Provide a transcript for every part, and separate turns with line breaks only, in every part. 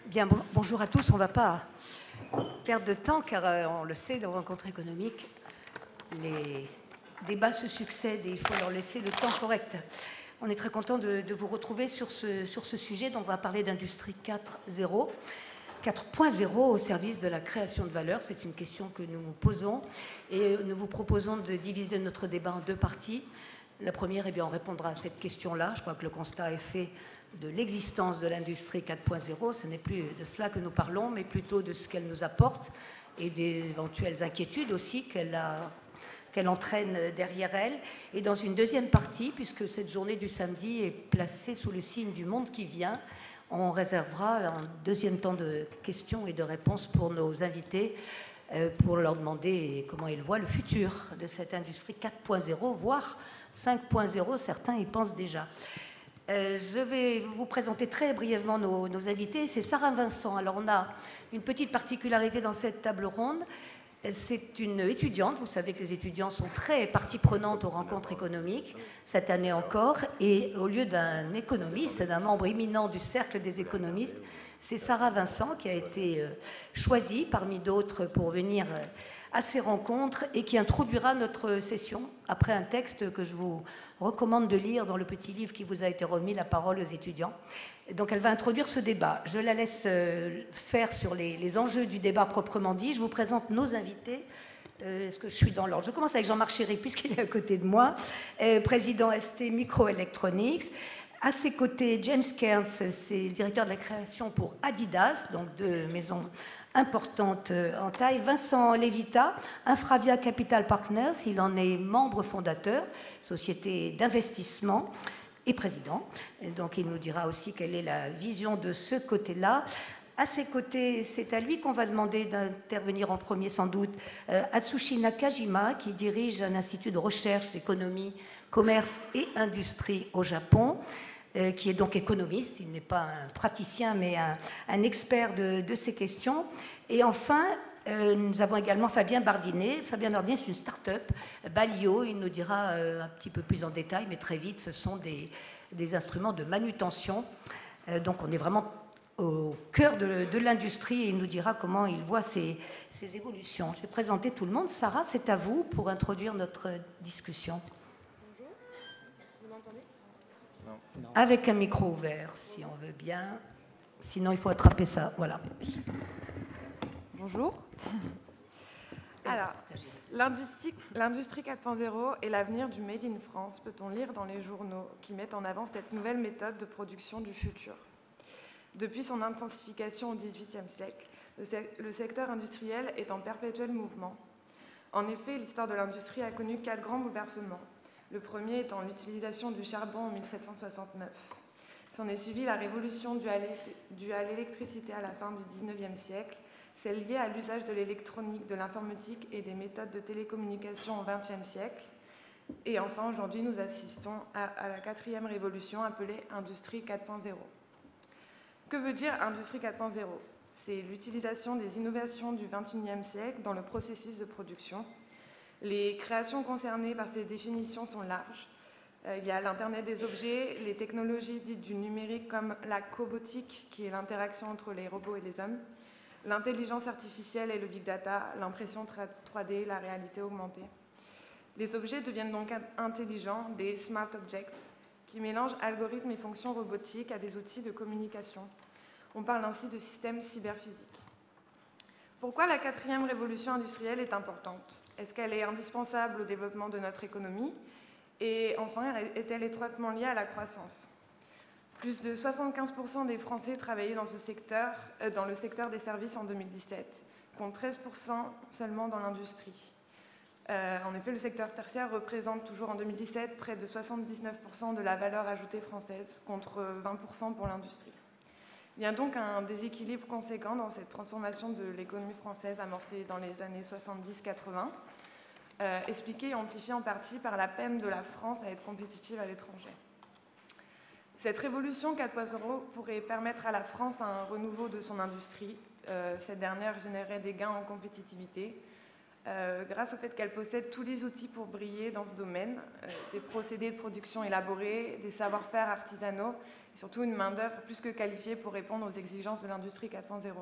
Bien, bonjour à tous. On ne va pas perdre de temps car on le sait, dans Rencontres économiques, les débats se succèdent et il faut leur laisser le temps correct. On est très content de vous retrouver sur ce sujet. Donc on va parler d'industrie 4.0. 4.0 au service de la création de valeur. C'est une question que nous nous posons et nous vous proposons de diviser notre débat en deux parties. La première, on répondra à cette question-là. Je crois que le constat est fait de l'existence de l'industrie 4.0. Ce n'est plus de cela que nous parlons, mais plutôt de ce qu'elle nous apporte et des éventuelles inquiétudes aussi qu'elle entraîne derrière elle. Et dans une deuxième partie, puisque cette journée du samedi est placée sous le signe du monde qui vient, on réservera un deuxième temps de questions et de réponses pour nos invités, pour leur demander comment ils voient le futur de cette industrie 4.0, voire 5.0, certains y pensent déjà. Je vais vous présenter très brièvement nos invités. C'est Sarah Vincent. Alors on a une petite particularité dans cette table ronde. C'est une étudiante. Vous savez que les étudiants sont très partie prenante aux rencontres économiques, cette année encore. Et au lieu d'un économiste, d'un membre éminent du cercle des économistes, c'est Sarah Vincent qui a été choisie parmi d'autres pour venir à ces rencontres et qui introduira notre session après un texte que je vous recommande de lire dans le petit livre qui vous a été remis, La parole aux étudiants. Donc elle va introduire ce débat. Je la laisse faire sur les enjeux du débat proprement dit. Je vous présente nos invités. Est-ce que je suis dans l'ordre? Je commence avec Jean-Marc Chéry, puisqu'il est à côté de moi, président ST Microelectronics. À ses côtés, James Cairns, c'est le directeur de la création pour Adidas, donc deux maisons importantes en taille. Vincent Levita, Infravia Capital Partners, il en est membre fondateur, société d'investissement et président. Et donc il nous dira aussi quelle est la vision de ce côté-là. À ses côtés, c'est à lui qu'on va demander d'intervenir en premier sans doute, Atsushi Nakajima, qui dirige un institut de recherche d'économie, commerce et industrie au Japon, qui est donc économiste. Il n'est pas un praticien, mais un expert de ces questions. Et enfin, nous avons également Fabien Bardinet. Fabien Bardinet, c'est une start-up, Balio. Il nous dira un petit peu plus en détail, mais très vite, ce sont des instruments de manutention. Donc on est vraiment au cœur de l'industrie et il nous dira comment il voit ces évolutions. Je vais présenter tout le monde. Sarah, c'est à vous pour introduire notre discussion.
Bonjour, vous m'entendez?
Non. Avec un micro ouvert, si on veut bien. Sinon, il faut attraper ça. Voilà.
Bonjour. Alors, l'industrie 4.0 et l'avenir du Made in France, peut-on lire dans les journaux qui mettent en avant cette nouvelle méthode de production du futur. Depuis son intensification au XVIIIe siècle, le secteur industriel est en perpétuel mouvement. En effet, l'histoire de l'industrie a connu 4 grands bouleversements. Le premier étant l'utilisation du charbon en 1769. S'en est suivi la révolution due à l'électricité à la fin du XIXe siècle, celle liée à l'usage de l'électronique, de l'informatique et des méthodes de télécommunication au XXe siècle. Et enfin, aujourd'hui, nous assistons à la 4e révolution appelée Industrie 4.0. Que veut dire Industrie 4.0 ? C'est l'utilisation des innovations du XXIe siècle dans le processus de production. Les créations concernées par ces définitions sont larges. Il y a l'Internet des objets, les technologies dites du numérique comme la cobotique, qui est l'interaction entre les robots et les hommes, l'intelligence artificielle et le big data, l'impression 3D, la réalité augmentée. Les objets deviennent donc intelligents, des smart objects, qui mélangent algorithmes et fonctions robotiques à des outils de communication. On parle ainsi de systèmes cyberphysiques. Pourquoi la 4e révolution industrielle est importante? Est-ce qu'elle est indispensable au développement de notre économie? Et enfin, est-elle étroitement liée à la croissance? Plus de 75% des Français travaillaient dans le secteur des services en 2017, contre 13% seulement dans l'industrie. En effet, le secteur tertiaire représente toujours en 2017 près de 79% de la valeur ajoutée française, contre 20% pour l'industrie. Il y a donc un déséquilibre conséquent dans cette transformation de l'économie française amorcée dans les années 70-80, expliqué et amplifié en partie par la peine de la France à être compétitive à l'étranger. Cette révolution 4.0 pourrait permettre à la France un renouveau de son industrie. Cette dernière générerait des gains en compétitivité, grâce au fait qu'elle possède tous les outils pour briller dans ce domaine, des procédés de production élaborés, des savoir-faire artisanaux, et surtout une main-d'œuvre plus que qualifiée pour répondre aux exigences de l'industrie 4.0.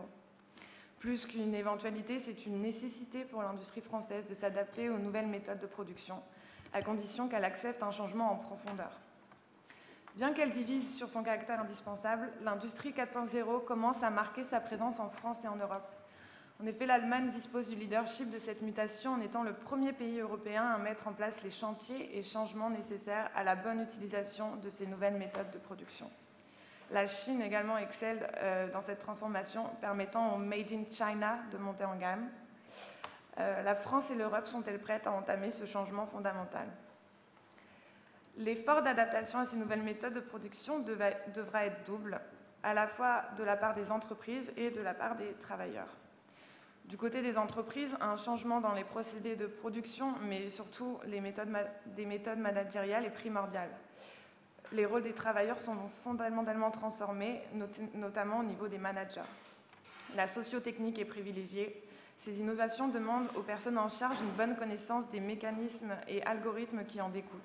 Plus qu'une éventualité, c'est une nécessité pour l'industrie française de s'adapter aux nouvelles méthodes de production, à condition qu'elle accepte un changement en profondeur. Bien qu'elle divise sur son caractère indispensable, l'industrie 4.0 commence à marquer sa présence en France et en Europe. En effet, l'Allemagne dispose du leadership de cette mutation en étant le premier pays européen à mettre en place les chantiers et changements nécessaires à la bonne utilisation de ces nouvelles méthodes de production. La Chine également excelle dans cette transformation, permettant au Made in China de monter en gamme. La France et l'Europe sont-elles prêtes à entamer ce changement fondamental ? L'effort d'adaptation à ces nouvelles méthodes de production devra être double, à la fois de la part des entreprises et de la part des travailleurs. Du côté des entreprises, un changement dans les procédés de production, mais surtout des méthodes managériales est primordial. Les rôles des travailleurs sont fondamentalement transformés, notamment au niveau des managers. La sociotechnique est privilégiée. Ces innovations demandent aux personnes en charge une bonne connaissance des mécanismes et algorithmes qui en découlent,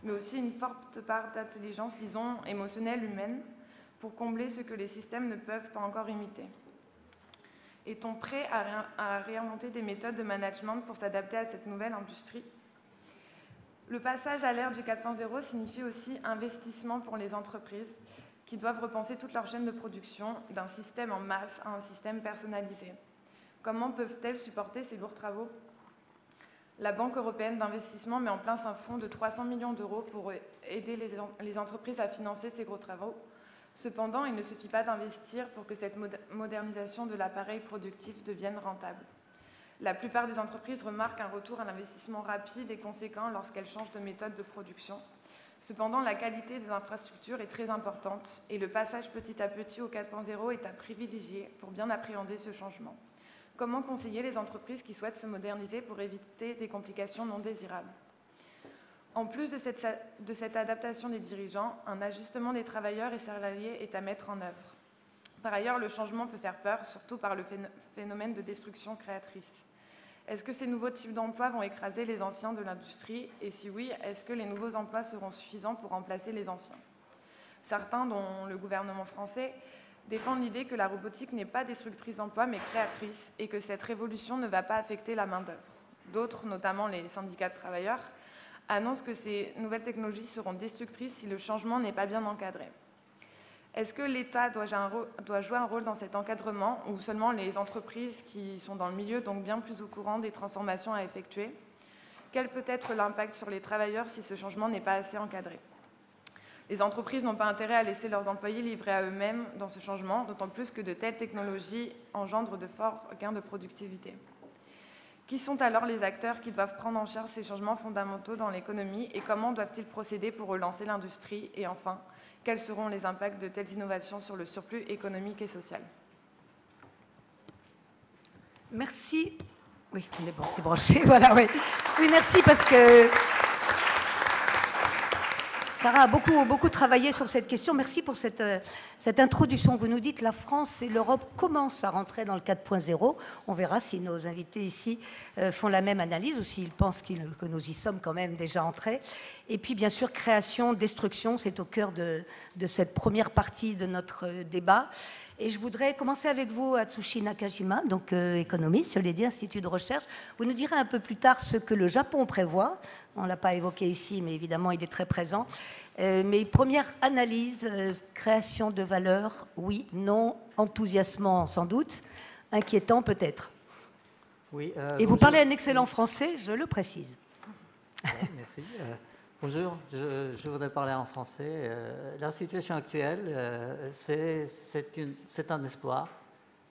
mais aussi une forte part d'intelligence, disons, émotionnelle, humaine, pour combler ce que les systèmes ne peuvent pas encore imiter. Est-on prêt à réinventer des méthodes de management pour s'adapter à cette nouvelle industrie ? Le passage à l'ère du 4.0 signifie aussi investissement pour les entreprises qui doivent repenser toute leur chaîne de production d'un système en masse à un système personnalisé. Comment peuvent-elles supporter ces lourds travaux ? La Banque européenne d'investissement met en place un fonds de 300 millions d'euros pour aider les entreprises à financer ces gros travaux. Cependant, il ne suffit pas d'investir pour que cette modernisation de l'appareil productif devienne rentable. La plupart des entreprises remarquent un retour à l'investissement rapide et conséquent lorsqu'elles changent de méthode de production. Cependant, la qualité des infrastructures est très importante et le passage petit à petit au 4.0 est à privilégier pour bien appréhender ce changement. Comment conseiller les entreprises qui souhaitent se moderniser pour éviter des complications non désirables ? En plus de cette adaptation des dirigeants, un ajustement des travailleurs et salariés est à mettre en œuvre. Par ailleurs, le changement peut faire peur, surtout par le phénomène de destruction créatrice. Est-ce que ces nouveaux types d'emplois vont écraser les anciens de l'industrie? Et si oui, est-ce que les nouveaux emplois seront suffisants pour remplacer les anciens? Certains, dont le gouvernement français, défendent l'idée que la robotique n'est pas destructrice d'emplois, mais créatrice, et que cette révolution ne va pas affecter la main-d'œuvre. D'autres, notamment les syndicats de travailleurs, annoncent que ces nouvelles technologies seront destructrices si le changement n'est pas bien encadré. Est-ce que l'État doit jouer un rôle dans cet encadrement ou seulement les entreprises qui sont dans le milieu, donc bien plus au courant des transformations à effectuer? Quel peut être l'impact sur les travailleurs si ce changement n'est pas assez encadré? Les entreprises n'ont pas intérêt à laisser leurs employés livrés à eux-mêmes dans ce changement, d'autant plus que de telles technologies engendrent de forts gains de productivité. Qui sont alors les acteurs qui doivent prendre en charge ces changements fondamentaux dans l'économie et comment doivent-ils procéder pour relancer l'industrie? Et enfin, quels seront les impacts de telles innovations sur le surplus économique et social?
Merci. Oui, on est bon, c'est branché, voilà, oui. Oui, merci parce que Sarah a beaucoup travaillé sur cette question. Merci pour cette introduction. Vous nous dites que la France et l'Europe commencent à rentrer dans le 4.0. On verra si nos invités ici font la même analyse ou s'ils pensent que nous y sommes quand même déjà entrés. Et puis, bien sûr, création, destruction, c'est au cœur de cette première partie de notre débat. Et je voudrais commencer avec vous, Atsushi Nakajima, donc économiste, je l'ai dit, Institut de recherche. Vous nous direz un peu plus tard ce que le Japon prévoit. On ne l'a pas évoqué ici, mais évidemment, il est très présent. Mais première analyse, création de valeur, oui, non, enthousiasmant sans doute, inquiétant peut-être.
Oui,
et vous parlez un excellent français, je le précise.
Ouais, merci. Bonjour, je voudrais parler en français. La situation actuelle, c'est un espoir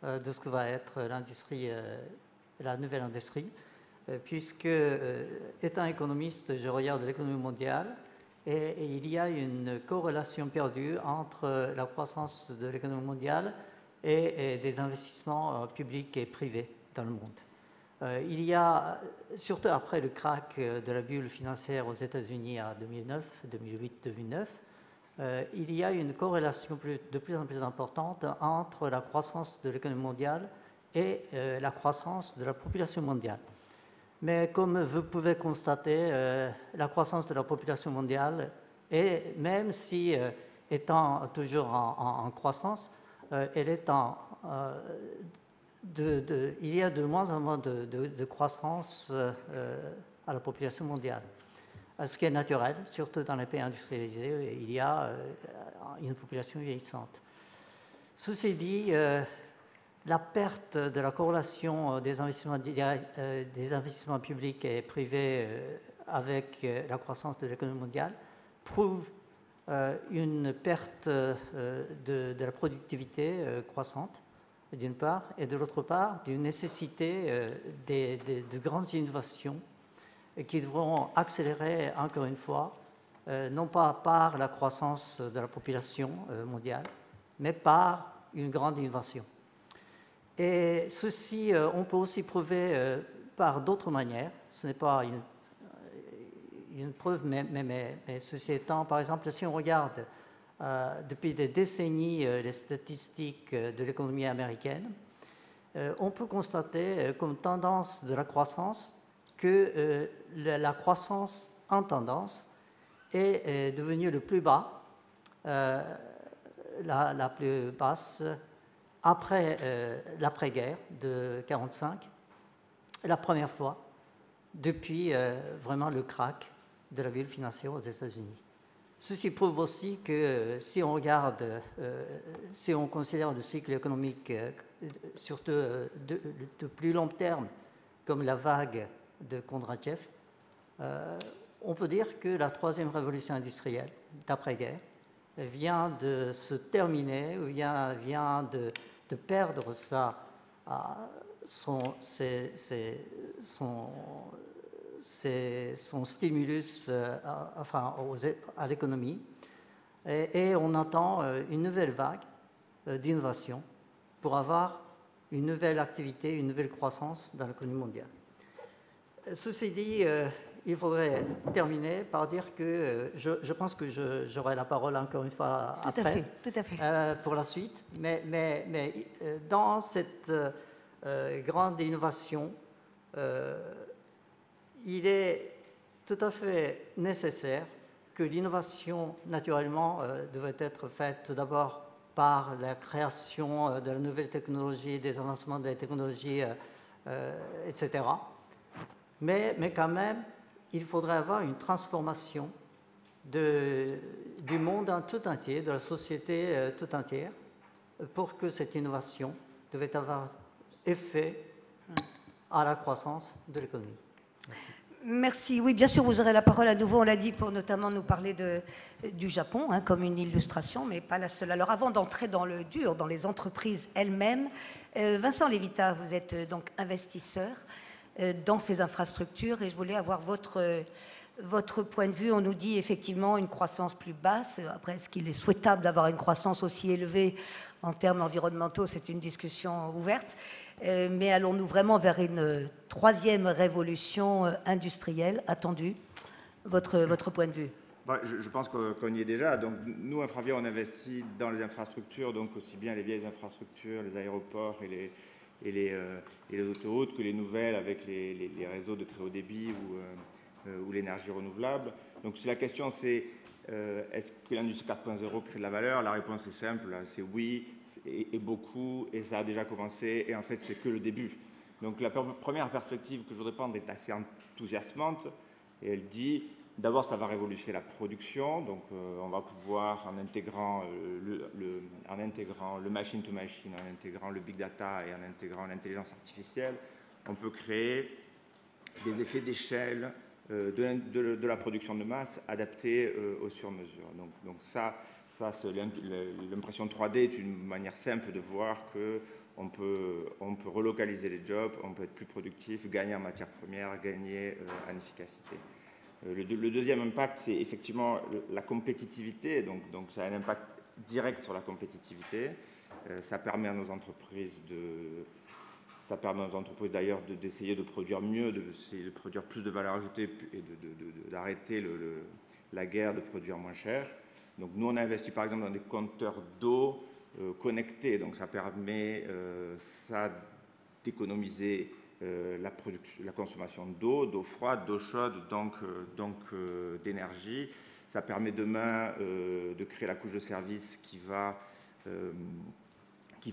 de ce que va être l'industrie, la nouvelle industrie, puisque, étant économiste, je regarde l'économie mondiale et il y a une corrélation perdue entre la croissance de l'économie mondiale et des investissements publics et privés dans le monde. Il y a, surtout après le krach de la bulle financière aux États-Unis en 2008-2009, il y a une corrélation de plus en plus importante entre la croissance de l'économie mondiale et la croissance de la population mondiale. Mais comme vous pouvez constater, la croissance de la population mondiale, et même si étant toujours en croissance, elle est il y a de moins en moins de croissance à la population mondiale. Ce qui est naturel, surtout dans les pays industrialisés, il y a une population vieillissante. Ceci dit, la perte de la corrélation des investissements publics et privés avec la croissance de l'économie mondiale prouve une perte de la productivité croissante, d'une part, et de l'autre part, d'une nécessité de grandes innovations qui devront accélérer, encore une fois, non pas par la croissance de la population mondiale, mais par une grande innovation. Et ceci, on peut aussi prouver par d'autres manières. Ce n'est pas une preuve, mais ceci étant, par exemple, si on regarde depuis des décennies les statistiques de l'économie américaine, on peut constater comme tendance de la croissance que la croissance en tendance est devenue le plus bas, la plus basse après l'après-guerre de 1945, la première fois depuis vraiment le krach de la bulle financière aux États-Unis. Ceci prouve aussi que si on regarde, si on considère le cycle économique surtout de plus long terme, comme la vague de Kondratiev, on peut dire que la troisième révolution industrielle d'après-guerre vient de se terminer, ou vient de perdre son stimulus à l'économie, et on attend une nouvelle vague d'innovation pour avoir une nouvelle activité, une nouvelle croissance dans l'économie mondiale. Ceci dit, il faudrait terminer par dire que je pense que j'aurai la parole encore une fois après,
tout à fait.
Pour la suite, mais dans cette grande innovation, il est tout à fait nécessaire que l'innovation, naturellement, devrait être faite d'abord par la création de la nouvelle technologie, des avancements des technologies, etc. Mais quand même, il faudrait avoir une transformation du monde en tout entier, de la société tout entière, pour que cette innovation devait avoir effet à la croissance de l'économie. Merci.
Merci. Oui, bien sûr, vous aurez la parole à nouveau, on l'a dit, pour notamment nous parler du Japon, comme une illustration, mais pas la seule. Alors, avant d'entrer dans le dur, dans les entreprises elles-mêmes, Vincent Lévitat, vous êtes donc investisseur dans ces infrastructures, et je voulais avoir votre point de vue. On nous dit effectivement une croissance plus basse. Après, est-ce qu'il est souhaitable d'avoir une croissance aussi élevée en termes environnementaux? C'est une discussion ouverte. Mais allons-nous vraiment vers une troisième révolution industrielle attendue? Votre point de vue?
Je pense qu'on y est déjà. Donc, nous, Infravia, on investit dans les infrastructures, donc aussi bien les vieilles infrastructures, les aéroports et les autoroutes, que les nouvelles avec les réseaux de très haut débit ou l'énergie renouvelable. Donc, si la question c'est est-ce que l'industrie 4.0 crée de la valeur? La réponse est simple, c'est oui, et beaucoup, et ça a déjà commencé, et en fait, c'est que le début. Donc, la première perspective que je voudrais prendre est assez enthousiasmante, et elle dit, d'abord, ça va révolutionner la production, donc on va pouvoir, en intégrant le machine-to-machine, en intégrant le big data et en intégrant l'intelligence artificielle, on peut créer des effets d'échelle de la production de masse adaptés au sur-mesure. Donc ça l'impression 3D est une manière simple de voir qu'on peut relocaliser les jobs, on peut être plus productif, gagner en matières premières, gagner en efficacité. Le deuxième impact, c'est effectivement la compétitivité, donc ça a un impact direct sur la compétitivité. Ça permet à nos entreprises d'ailleurs d'essayer de produire mieux, d'essayer de produire plus de valeur ajoutée et d'arrêter la guerre de produire moins cher. Donc nous, on a investi par exemple dans des compteurs d'eau connectés, donc ça permet d'économiser la consommation d'eau froide, d'eau chaude, donc d'énergie. Ça permet demain de créer la couche de service qui va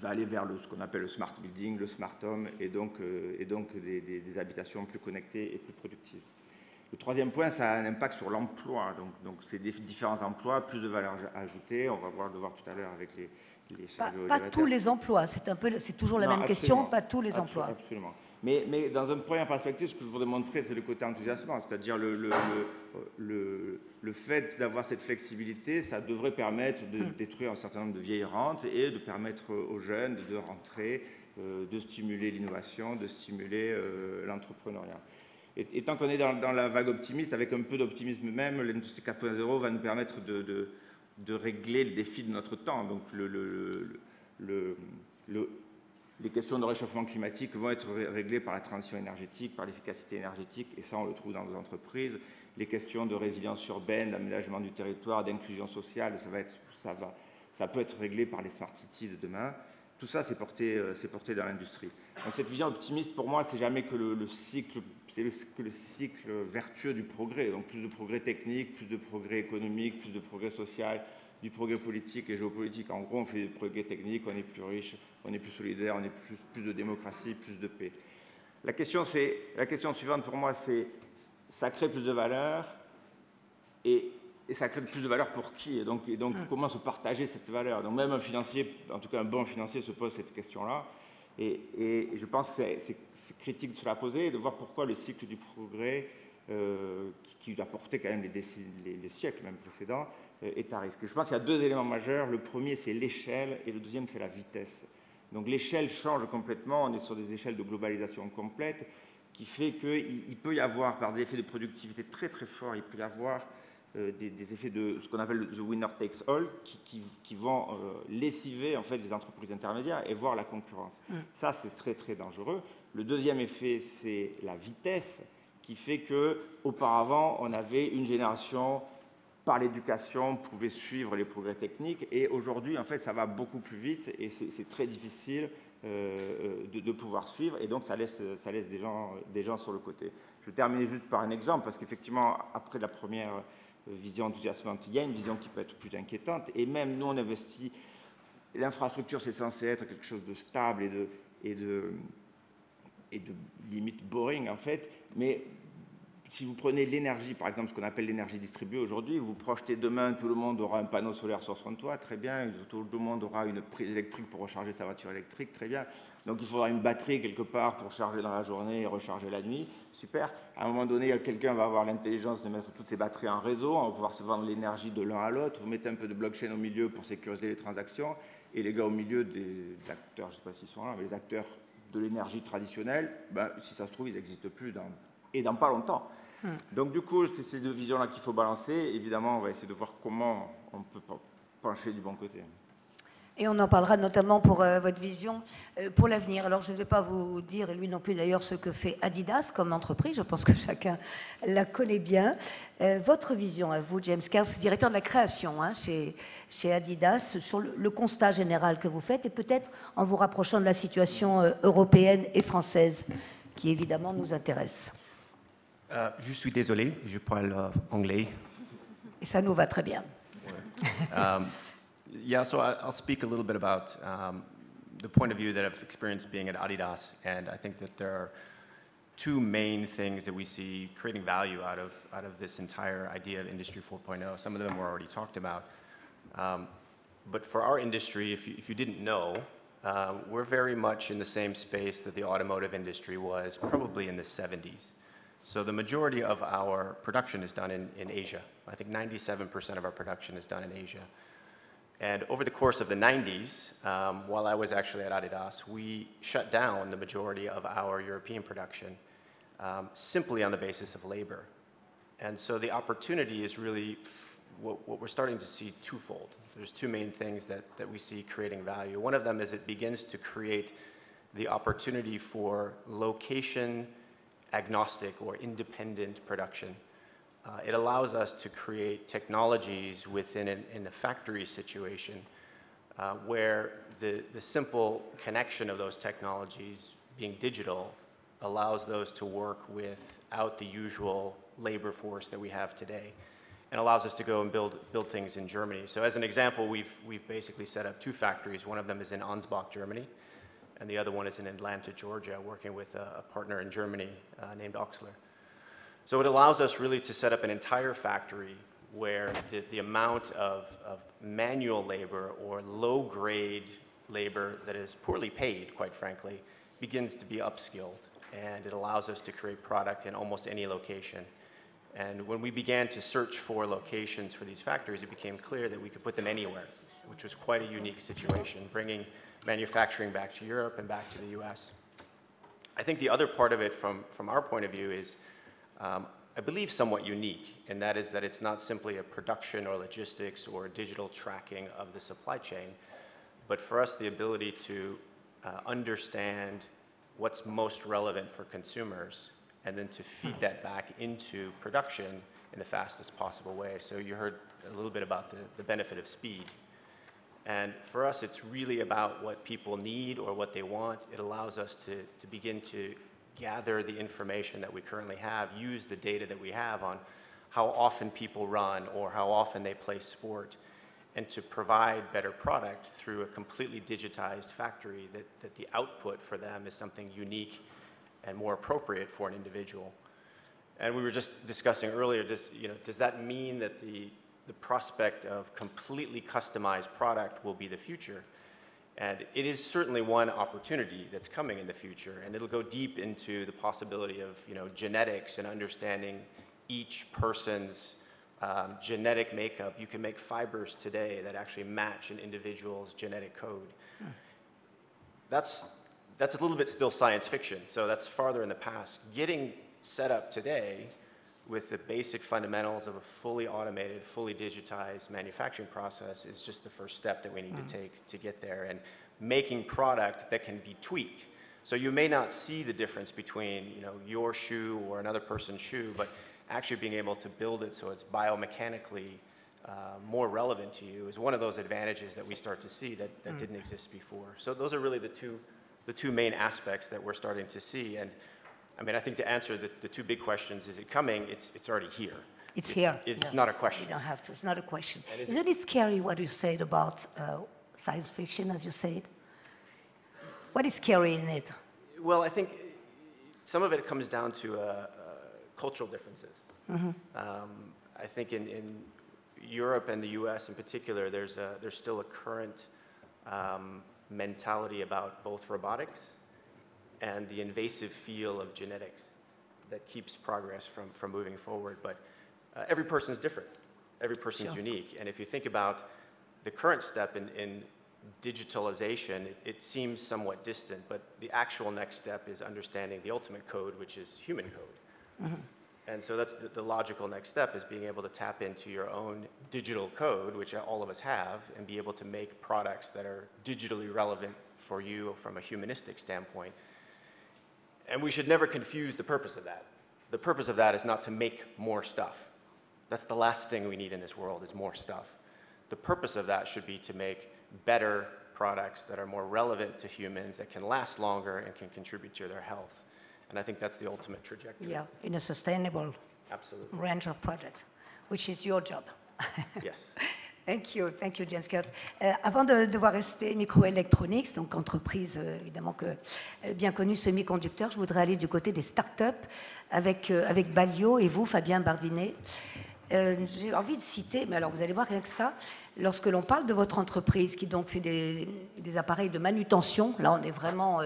aller vers ce qu'on appelle le smart building, le smart home, et donc des habitations plus connectées et plus productives. Le troisième point, ça a un impact sur l'emploi. Donc c'est des différents emplois, plus de valeur ajoutée. On va le voir tout à l'heure avec les
pas tous les emplois, c'est toujours la même question, pas tous les emplois.
Absolument. Mais dans une première perspective, ce que je voudrais montrer, c'est le côté enthousiasmant, c'est-à-dire le fait d'avoir cette flexibilité, ça devrait permettre de détruire un certain nombre de vieilles rentes et de permettre aux jeunes de rentrer, de stimuler l'innovation, de stimuler l'entrepreneuriat. Tant qu'on est dans la vague optimiste, avec un peu d'optimisme même, l'industrie 4.0 va nous permettre de régler le défi de notre temps. Donc les questions de réchauffement climatique vont être réglées par la transition énergétique, par l'efficacité énergétique, et ça on le trouve dans nos entreprises. Les questions de résilience urbaine, d'aménagement du territoire, d'inclusion sociale, ça peut être réglé par les smart cities de demain. Tout ça, c'est porté dans l'industrie. Donc cette vision optimiste, pour moi, c'est jamais que le cycle vertueux du progrès. Donc plus de progrès technique, plus de progrès économique, plus de progrès social, du progrès politique et géopolitique. En gros, on fait des progrès techniques, on est plus riche, on est plus solidaire, on est plus de démocratie, plus de paix. La question suivante pour moi, c'est ça crée plus de valeur et ça crée plus de valeur pour qui? Et donc comment se partager cette valeur? Donc même un financier, en tout cas un bon financier, se pose cette question-là. Et je pense que c'est critique de se la poser et de voir pourquoi le cycle du progrès, qui a porté quand même les siècles même précédents, est à risque. Et je pense qu'il y a deux éléments majeurs. Le premier, c'est l'échelle, et le deuxième, c'est la vitesse. Donc l'échelle change complètement. On est sur des échelles de globalisation complète, qui fait qu'il peut y avoir, par des effets de productivité très très forts, il peut y avoir des effets de ce qu'on appelle the winner takes all, qui vont lessiver en fait les entreprises intermédiaires et voir la concurrence. Ça, c'est très très dangereux. Le deuxième effet, c'est la vitesse, qui fait qu'auparavant, on avait une génération, par l'éducation, pouvait suivre les progrès techniques, et aujourd'hui, en fait, ça va beaucoup plus vite, et c'est très difficile de pouvoir suivre, et donc ça laisse des gens sur le côté. Je vais terminer juste par un exemple, parce qu'effectivement, après la première vision enthousiasmante, il y a une vision qui peut être plus inquiétante, et même nous, on investit, l'infrastructure, c'est censé être quelque chose de stable et de limite boring, en fait, mais si vous prenez l'énergie, par exemple, ce qu'on appelle l'énergie distribuée aujourd'hui, vous projetez demain, tout le monde aura un panneau solaire sur son toit, très bien, tout le monde aura une prise électrique pour recharger sa voiture électrique, très bien. Donc il faudra une batterie quelque part pour charger dans la journée et recharger la nuit, super. À un moment donné, quelqu'un va avoir l'intelligence de mettre toutes ces batteries en réseau, on va pouvoir se vendre l'énergie de l'un à l'autre, vous mettez un peu de blockchain au milieu pour sécuriser les transactions, et les gars au milieu des acteurs, je ne sais pas s'ils sont là, mais les acteurs de l'énergie traditionnelle, ben, si ça se trouve, ils n'existent plus dans pas longtemps. Donc du coup, c'est ces deux visions-là qu'il faut balancer. Évidemment, on va essayer de voir comment on peut pencher du bon côté.
Et on en parlera notamment pour votre vision pour l'avenir. Alors je ne vais pas vous dire, et lui non plus d'ailleurs, ce que fait Adidas comme entreprise. Je pense que chacun la connaît bien. Votre vision à vous, James Cairns, directeur de la création chez Adidas, sur le constat général que vous faites, et peut-être en vous rapprochant de la situation européenne et française, qui évidemment nous intéresse.
Je suis désolé, je parle anglais.
Et ça nous va très bien.
Yeah, so I'll speak a little bit about the point of view that I've experienced being at Adidas, and I think that there are two main things that we see creating value out of this entire idea of Industry 4.0. Some of them were already talked about, but for our industry, if you didn't know, we're very much in the same space that the automotive industry was probably in the 70s. So the majority of our production is done in Asia. I think 97% of our production is done in Asia. And over the course of the 90s, while I was actually at Adidas, we shut down the majority of our European production simply on the basis of labor. And so the opportunity is really what we're starting to see twofold. There's two main things that we see creating value. One of them is it begins to create the opportunity for location agnostic or independent production. It allows us to create technologies in a factory situation where the simple connection of those technologies being digital allows those to work without the usual labor force that we have today, and allows us to go and build things in Germany. So as an example, we've basically set up 2 factories. One of them is in Ansbach, Germany, and the other one is in Atlanta, Georgia, working with a partner in Germany named Oxler. So it allows us really to set up an entire factory where the amount of manual labor or low-grade labor that is poorly paid, quite frankly, begins to be upskilled, and it allows us to create product in almost any location. And when we began to search for locations for these factories, it became clear that we could put them anywhere, which was quite a unique situation, bringing manufacturing back to Europe and back to the US. I think the other part of it from our point of view is, I believe, somewhat unique, and that is that it's not simply a production or logistics or digital tracking of the supply chain, but for us, the ability to understand what's most relevant for consumers and then to feed that back into production in the fastest possible way. So you heard a little bit about the benefit of speed. And for us, it's really about what people need or what they want. It allows us to begin to gather the information that we currently have, use the data that we have on how often people run or how often they play sport, and to provide better product through a completely digitized factory that the output for them is something unique and more appropriate for an individual. And we were just discussing earlier, does that mean that the prospect of completely customized product will be the future? And it is certainly one opportunity that's coming in the future, and it'll go deep into the possibility of genetics and understanding each person's genetic makeup. You can make fibers today that actually match an individual's genetic code. That's a little bit still science fiction, so that's farther in the past. Getting set up today with the basic fundamentals of a fully automated, fully digitized manufacturing process is just the first step that we need to take to get there, and making product that can be tweaked. So you may not see the difference between your shoe or another person's shoe, but actually being able to build it so it's biomechanically more relevant to you is one of those advantages that we start to see that didn't exist before. So those are really the two main aspects that we're starting to see. And I mean, I think to answer the 2 big questions, is it coming? It's already here.
It's here.
It's not a question.
You don't have to. It's not a question. Isn't it scary what you said about science fiction, as you said? What is scary in it?
Well, I think some of it comes down to cultural differences. I think in Europe and the US in particular, there's still a current mentality about both robotics and the invasive feel of genetics that keeps progress from moving forward. But every person is different. Every person is unique. And if you think about the current step in digitalization, it seems somewhat distant, but the actual next step is understanding the ultimate code, which is human code. And so that's the logical next step, is being able to tap into your own digital code, which all of us have, and be able to make products that are digitally relevant for you from a humanistic standpoint. And we should never confuse the purpose of that. The purpose of that is not to make more stuff. That's the last thing we need in this world, is more stuff. The purpose of that should be to make better products that are more relevant to humans, that can last longer and can contribute to their health. And I think that's the ultimate trajectory.
Yeah, in a sustainable range of projects, which is your job.
Yes.
Thank you, James Kurtz. Avant de devoir rester Microelectronics, donc entreprise évidemment bien connue semi-conducteur, je voudrais aller du côté des startups avec Balio et vous, Fabien Bardinet. J'ai envie de citer, mais alors vous allez voir rien que ça, lorsque l'on parle de votre entreprise qui donc fait des appareils de manutention, là on est vraiment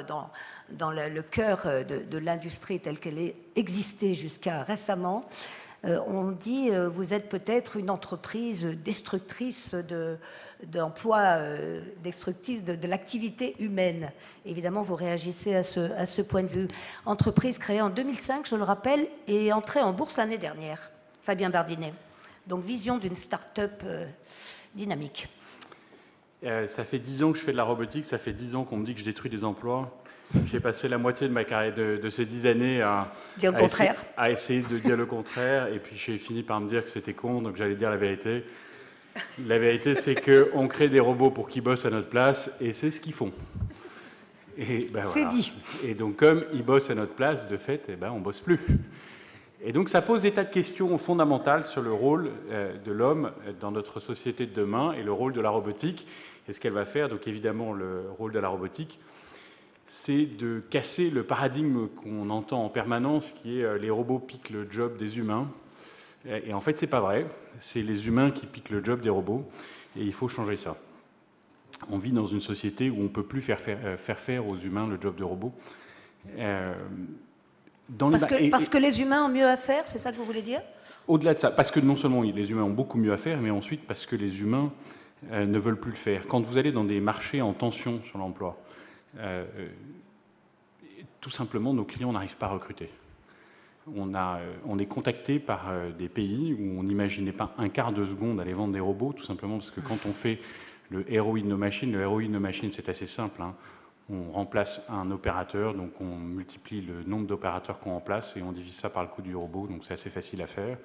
dans le cœur de l'industrie telle qu'elle existait jusqu'à récemment. On dit vous êtes peut-être une entreprise destructrice d'emplois, destructrice de l'activité humaine. Évidemment, vous réagissez à ce point de vue. Entreprise créée en 2005, je le rappelle, et entrée en bourse l'année dernière. Fabien Bardinet. Donc, vision d'une start-up dynamique.
Ça fait 10 ans que je fais de la robotique, ça fait 10 ans qu'on me dit que je détruis des emplois. J'ai passé la moitié de ma carrière, de ces 10 années à essayer de dire le contraire, et puis j'ai fini par me dire que c'était con, donc j'allais dire la vérité. La vérité, c'est qu'on crée des robots pour qu'ils bossent à notre place, et c'est ce qu'ils font. Et ben
c'est
voilà.
dit.
Et donc, comme ils bossent à notre place, de fait, eh ben, on ne bosse plus. Et donc, ça pose des tas de questions fondamentales sur le rôle de l'homme dans notre société de demain et le rôle de la robotique et ce qu'elle va faire. Donc, évidemment, le rôle de la robotique, c'est de casser le paradigme qu'on entend en permanence, qui est les robots piquent le job des humains. Et en fait, c'est pas vrai. C'est les humains qui piquent le job des robots. Et il faut changer ça. On vit dans une société où on ne peut plus faire aux humains le job de robots.
Parce que les humains ont mieux à faire, c'est ça que vous voulez dire?
Au-delà de ça, parce que non seulement les humains ont beaucoup mieux à faire, mais ensuite parce que les humains ne veulent plus le faire. Quand vous allez dans des marchés en tension sur l'emploi, tout simplement, nos clients n'arrivent pas à recruter. On est contacté par des pays où on n'imaginait pas un quart de seconde aller vendre des robots, tout simplement parce que quand on fait le ROI de nos machines, c'est assez simple. Hein. On remplace un opérateur, donc on multiplie le nombre d'opérateurs qu'on remplace et on divise ça par le coût du robot, donc c'est assez facile à faire.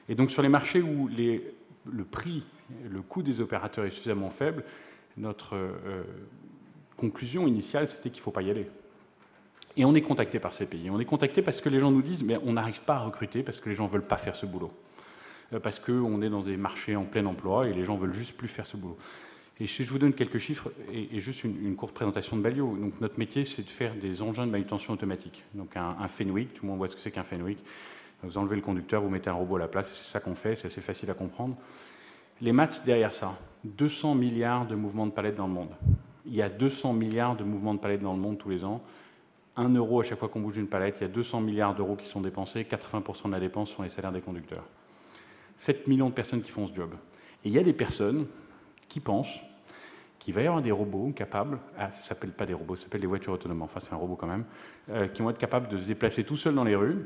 Et donc sur les marchés où le prix, le coût des opérateurs est suffisamment faible, notre conclusion initiale, c'était qu'il ne faut pas y aller. Et on est contacté par ces pays. On est contacté parce que les gens nous disent mais on n'arrive pas à recruter parce que les gens ne veulent pas faire ce boulot. Parce qu'on est dans des marchés en plein emploi et les gens ne veulent juste plus faire ce boulot. Et si je vous donne quelques chiffres et juste une courte présentation de Balio. Donc notre métier, c'est de faire des engins de manutention automatique. Donc un Fenwick, tout le monde voit ce que c'est qu'un Fenwick. Vous enlevez le conducteur, vous mettez un robot à la place, c'est ça qu'on fait, c'est assez facile à comprendre. Les maths derrière ça, 200 milliards de mouvements de palettes dans le monde. Il y a 200 milliards de mouvements de palettes dans le monde tous les ans. 1 euro à chaque fois qu'on bouge une palette, il y a 200 milliards d'euros qui sont dépensés, 80% de la dépense sont les salaires des conducteurs. 7 millions de personnes qui font ce job. Et il y a des personnes qui pensent qu'il va y avoir des robots capables, ça ne s'appelle pas des robots, ça s'appelle des voitures autonomes, enfin c'est un robot quand même, qui vont être capables de se déplacer tout seuls dans les rues,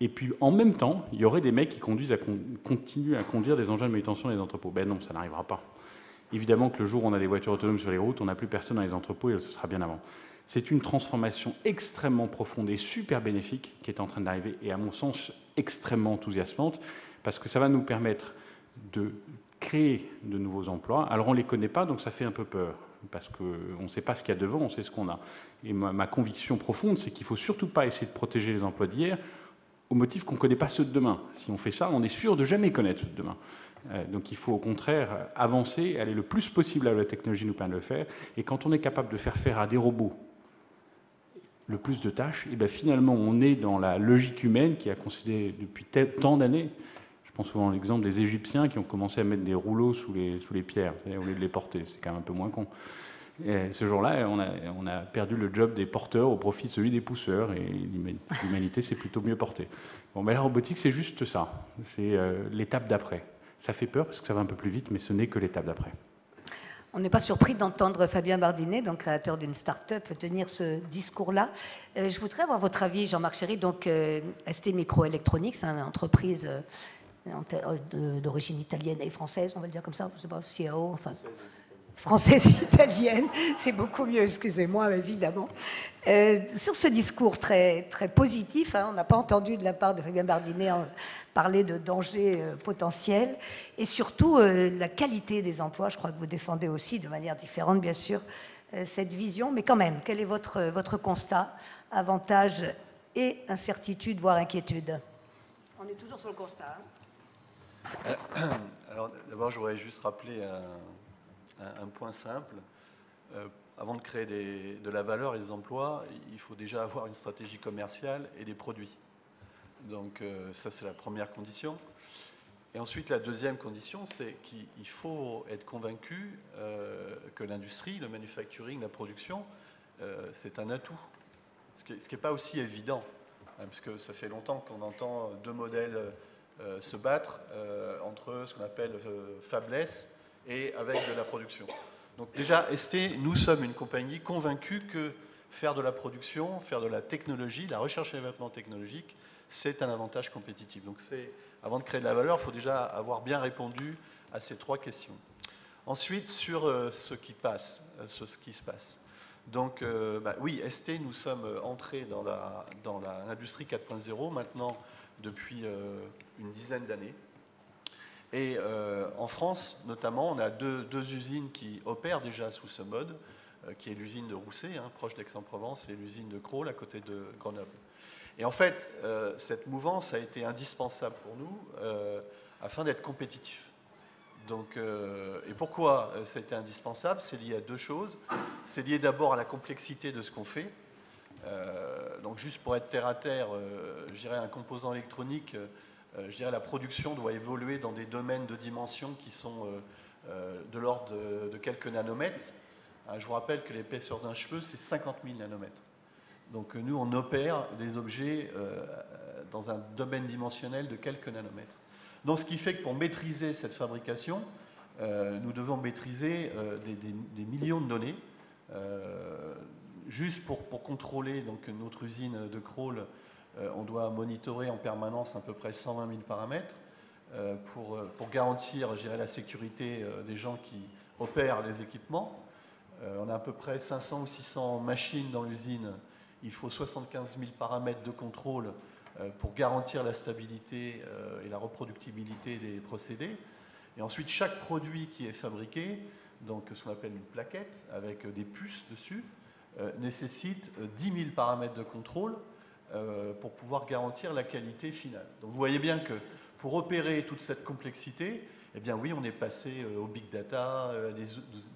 et puis en même temps, il y aurait des mecs qui continuent à conduire des engins de manutention dans les entrepôts. Ben non, ça n'arrivera pas. Évidemment que le jour où on a des voitures autonomes sur les routes, on n'a plus personne dans les entrepôts, et ce sera bien avant. C'est une transformation extrêmement profonde et super bénéfique qui est en train d'arriver, et à mon sens extrêmement enthousiasmante, parce que ça va nous permettre de créer de nouveaux emplois. Alors on ne les connaît pas, donc ça fait un peu peur, parce qu'on ne sait pas ce qu'il y a devant, on sait ce qu'on a. Et ma conviction profonde, c'est qu'il ne faut surtout pas essayer de protéger les emplois d'hier au motif qu'on ne connaît pas ceux de demain. Si on fait ça, on est sûr de jamais connaître ceux de demain. Donc il faut au contraire avancer, aller le plus possible à la technologie nous permet de le faire, et quand on est capable de faire à des robots le plus de tâches, et bien finalement on est dans la logique humaine qui a considéré depuis tant d'années. Je pense souvent à l'exemple des Égyptiens qui ont commencé à mettre des rouleaux sous les pierres, au lieu de les porter, c'est quand même un peu moins con. Et ce jour-là, on a perdu le job des porteurs au profit de celui des pousseurs, et l'humanité s'est plutôt mieux portée. Bon, ben la robotique, c'est juste ça, c'est l'étape d'après. Ça fait peur parce que ça va un peu plus vite, mais ce n'est que l'étape d'après.
On n'est pas surpris d'entendre Fabien Bardinet, donc créateur d'une start-up, tenir ce discours-là. Je voudrais avoir votre avis, Jean-Marc Chéry. Donc, ST Microelectronics, une entreprise d'origine italienne et française, on va le dire comme ça, je ne sais pas, CAO, enfin... Française et italienne, c'est beaucoup mieux, excusez-moi, évidemment. Sur ce discours très, très positif, hein, on n'a pas entendu de la part de Fabien Bardinet parler de dangers potentiels, et surtout la qualité des emplois. Je crois que vous défendez aussi, de manière différente, bien sûr, cette vision. Mais quand même, quel est votre constat, avantages et incertitudes, voire inquiétudes? On est toujours sur le constat.
Hein. Alors, d'abord, je voudrais juste rappeler un point simple. Avant de créer de la valeur et des emplois, il faut déjà avoir une stratégie commerciale et des produits. Donc ça, c'est la première condition. Et ensuite, la deuxième condition, c'est qu'il faut être convaincu que l'industrie, le manufacturing, la production, c'est un atout. Ce qui n'est pas aussi évident, hein, parce que ça fait longtemps qu'on entend deux modèles se battre entre ce qu'on appelle fabless et avec de la production. Donc déjà, ST, nous sommes une compagnie convaincue que faire de la production, faire de la technologie, la recherche et développement technologique, c'est un avantage compétitif. Donc avant de créer de la valeur, il faut déjà avoir bien répondu à ces trois questions. Ensuite, sur ce qui se passe. Donc oui, ST, nous sommes entrés dans l'industrie 4.0 maintenant depuis une dizaine d'années. Et en France, notamment, on a deux usines qui opèrent déjà sous ce mode. qui est l'usine de Rousset, proche d'Aix-en-Provence, et l'usine de Crolles, à côté de Grenoble. Et en fait, cette mouvance a été indispensable pour nous afin d'être compétitifs. Donc, et pourquoi ça a été indispensable? C'est lié à deux choses. C'est lié d'abord à la complexité de ce qu'on fait. Donc juste pour être terre à terre, je dirais un composant électronique, je dirais la production doit évoluer dans des domaines de dimensions qui sont de l'ordre de quelques nanomètres. Je vous rappelle que l'épaisseur d'un cheveu, c'est 50 000 nanomètres. Donc nous, on opère des objets dans un domaine dimensionnel de quelques nanomètres. Donc ce qui fait que pour maîtriser cette fabrication, nous devons maîtriser des millions de données. Juste pour contrôler donc, notre usine de Crolles, on doit monitorer en permanence à peu près 120 000 paramètres pour garantir, je dirais, la sécurité des gens qui opèrent les équipements. On a à peu près 500 ou 600 machines dans l'usine. Il faut 75 000 paramètres de contrôle pour garantir la stabilité et la reproductibilité des procédés. Et ensuite, chaque produit qui est fabriqué, donc ce qu'on appelle une plaquette avec des puces dessus, nécessite 10 000 paramètres de contrôle pour pouvoir garantir la qualité finale. Donc vous voyez bien que pour opérer toute cette complexité, eh bien oui, on est passé au big data, à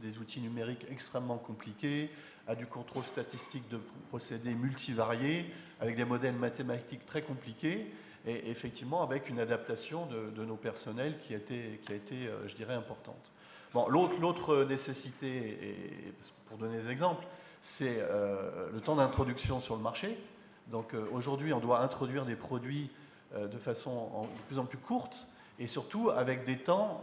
des outils numériques extrêmement compliqués, à du contrôle statistique de procédés multivariés, avec des modèles mathématiques très compliqués, et effectivement avec une adaptation de nos personnels qui a été, je dirais, importante. Bon, l'autre nécessité, et pour donner des exemples, c'est le temps d'introduction sur le marché. Donc aujourd'hui, on doit introduire des produits de façon de plus en plus courte et surtout avec des temps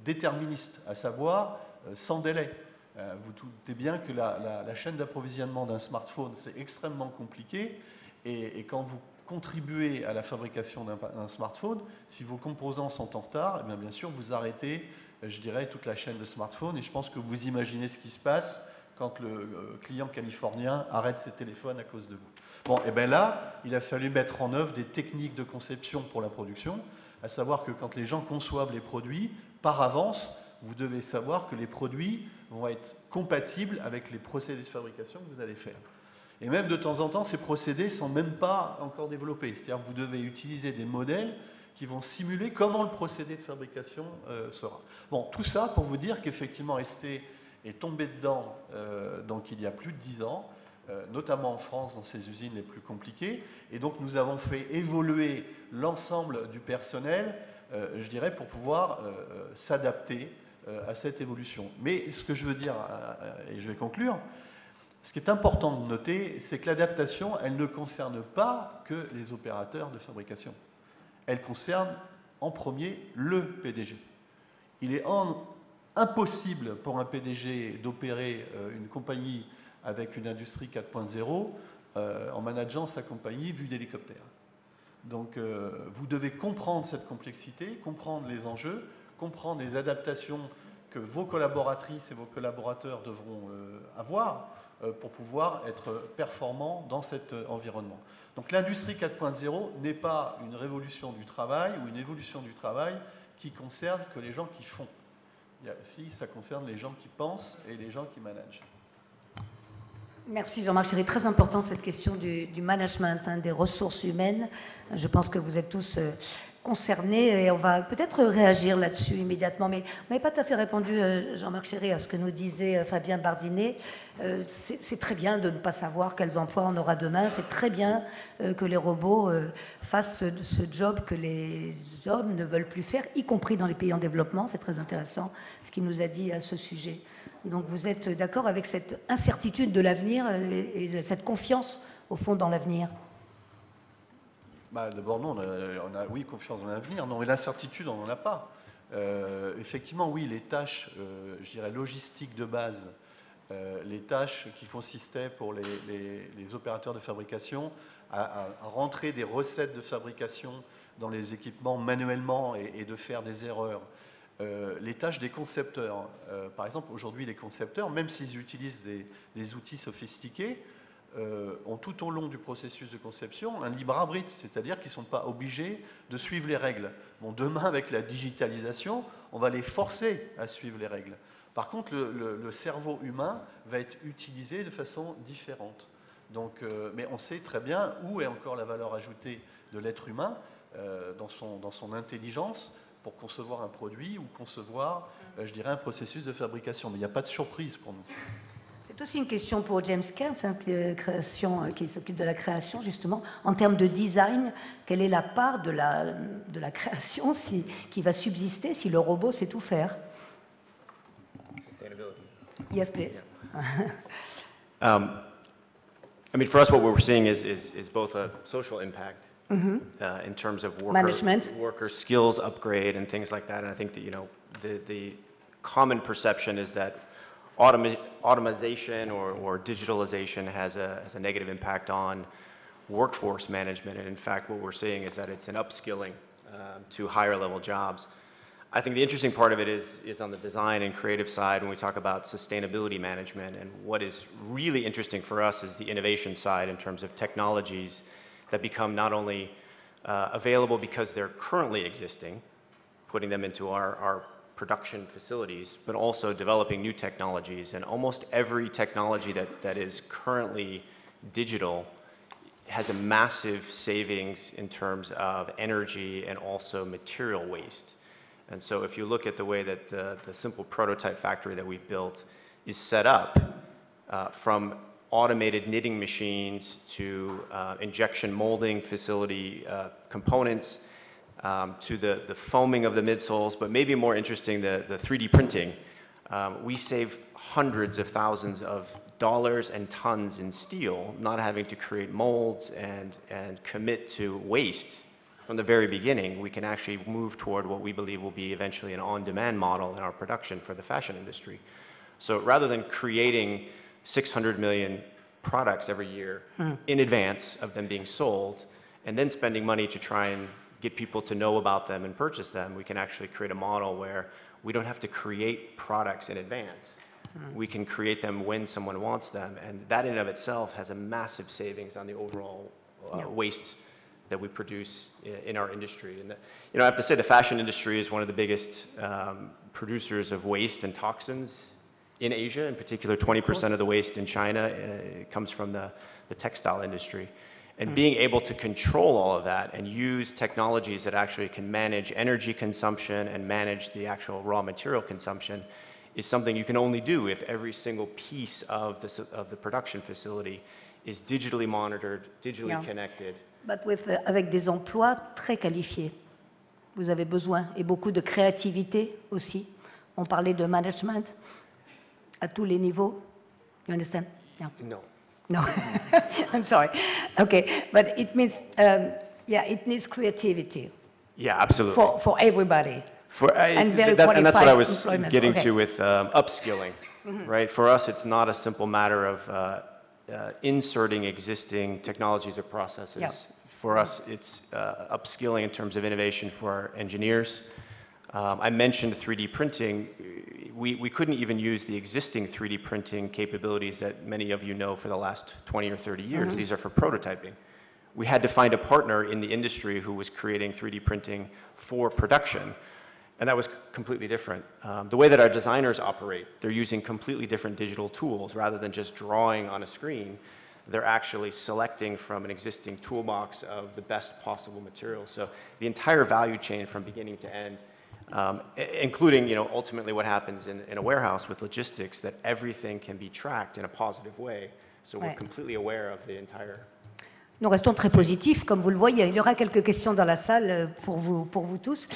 déterministes, à savoir sans délai. Vous doutez bien que la chaîne d'approvisionnement d'un smartphone, c'est extrêmement compliqué et quand vous contribuez à la fabrication d'un smartphone, si vos composants sont en retard, eh bien sûr, vous arrêtez, je dirais, toute la chaîne de smartphones et je pense que vous imaginez ce qui se passe quand le client californien arrête ses téléphones à cause de vous. Bon, et bien là, il a fallu mettre en œuvre des techniques de conception pour la production, à savoir que quand les gens conçoivent les produits, par avance, vous devez savoir que les produits vont être compatibles avec les procédés de fabrication que vous allez faire. Et même de temps en temps, ces procédés ne sont même pas encore développés. C'est-à-dire que vous devez utiliser des modèles qui vont simuler comment le procédé de fabrication sera. Bon, tout ça pour vous dire qu'effectivement, ST est tombé dedans donc il y a plus de 10 ans, notamment en France, dans ces usines les plus compliquées. Et donc nous avons fait évoluer l'ensemble du personnel, je dirais, pour pouvoir s'adapter à cette évolution. Mais ce que je veux dire, et je vais conclure, ce qui est important de noter, c'est que l'adaptation, elle ne concerne pas que les opérateurs de fabrication. Elle concerne en premier le PDG. Il est impossible pour un PDG d'opérer une compagnie avec une industrie 4.0 en manageant sa compagnie vue d'hélicoptère. Donc vous devez comprendre cette complexité, comprendre les enjeux, comprendre les adaptations que vos collaboratrices et vos collaborateurs devront avoir pour pouvoir être performants dans cet environnement. Donc l'industrie 4.0 n'est pas une révolution du travail ou une évolution du travail qui concerne que les gens qui font. Il y a aussi, ça concerne les gens qui pensent et les gens qui managent.
Merci Jean-Marc Chéry. Très important cette question du management, des ressources humaines. Je pense que vous êtes tous concernés et on va peut-être réagir là-dessus immédiatement. Mais vous n'avez pas tout à fait répondu, Jean-Marc Chéry, à ce que nous disait Fabien Bardinet. C'est très bien de ne pas savoir quels emplois on aura demain. C'est très bien que les robots fassent ce job que les hommes ne veulent plus faire, y compris dans les pays en développement. C'est très intéressant ce qu'il nous a dit à ce sujet. Donc vous êtes d'accord avec cette incertitude de l'avenir et cette confiance, au fond, dans l'avenir?
D'abord, non, on a, oui, confiance dans l'avenir. Non, mais l'incertitude, on n'en a pas. Effectivement, oui, les tâches, je dirais, logistiques de base, les tâches qui consistaient pour les opérateurs de fabrication à rentrer des recettes de fabrication dans les équipements manuellement et de faire des erreurs. Les tâches des concepteurs. Par exemple, aujourd'hui, les concepteurs, même s'ils utilisent des outils sophistiqués, ont tout au long du processus de conception un libre arbitre, c'est-à-dire qu'ils ne sont pas obligés de suivre les règles. Bon, demain, avec la digitalisation, on va les forcer à suivre les règles. Par contre, le cerveau humain va être utilisé de façon différente. Donc, mais on sait très bien où est encore la valeur ajoutée de l'être humain dans son intelligence pour concevoir un produit ou concevoir, je dirais, un processus de fabrication. Mais il n'y a pas de surprise pour nous.
C'est aussi une question pour James Cairns, qui s'occupe de la création, justement. En termes de design, quelle est la part de la création qui va subsister si le robot sait tout faire?
Sustainability.
Yes, please.
I mean, for us, what we're seeing is both a social impact in terms of worker skills upgrade and things like that. And I think that, you know, the common perception is that automation or digitalization has a negative impact on workforce management. And in fact, what we're seeing is that it's an upskilling to higher level jobs. I think the interesting part of it is on the design and creative side when we talk about sustainability management. And what is really interesting for us is the innovation side in terms of technologies that become not only available because they're currently existing, putting them into our production facilities, but also developing new technologies. And almost every technology that is currently digital has a massive savings in terms of energy and also material waste. And so if you look at the way that the simple prototype factory that we've built is set up, from automated knitting machines to injection molding facility components, to the foaming of the midsoles, but maybe more interesting, the 3D printing. We save hundreds of thousands of dollars and tons in steel, not having to create molds and commit to waste. From the very beginning, we can actually move toward what we believe will be eventually an on-demand model in our production for the fashion industry. So rather than creating 600 million products every year in advance of them being sold, and then spending money to try and get people to know about them and purchase them, we can actually create a model where we don't have to create products in advance. We can create them when someone wants them, and that in and of itself has a massive savings on the overall waste that we produce in our industry. And you know, I have to say the fashion industry is one of the biggest producers of waste and toxins in Asia. In particular, 20% of the waste in China comes from the textile industry. And being able to control all of that and use technologies that actually can manage energy consumption and manage the actual raw material consumption is something you can only do if every single piece of the production facility is digitally monitored, digitally connected.
But avec des emplois très qualifiés. Vous avez besoin, et beaucoup de créativité aussi. On parlait de management à tous les niveaux. You understand? Yeah.
No.
No. I'm sorry. Okay, but it means, it needs creativity.
Yeah, absolutely.
For everybody.
And that's what I was getting to with upskilling, right? For us, it's not a simple matter of inserting existing technologies or processes. Yeah. For us, it's upskilling in terms of innovation for our engineers. I mentioned 3D printing. We couldn't even use the existing 3D printing capabilities that many of you know for the last 20 or 30 years. These are for prototyping. We had to find a partner in the industry who was creating 3D printing for production. And that was completely different. The way that our designers operate, they're using completely different digital tools. Rather than just drawing on a screen, they're actually selecting from an existing toolbox of the best possible materials. So the entire value chain from beginning to end, including, you know, ultimately what happens in a warehouse with logistics, that everything can be tracked in a positive way. So we're completely aware of the entire.
Nous restons très positifs, comme vous le voyez. Il y aura quelques questions dans la salle pour vous tous.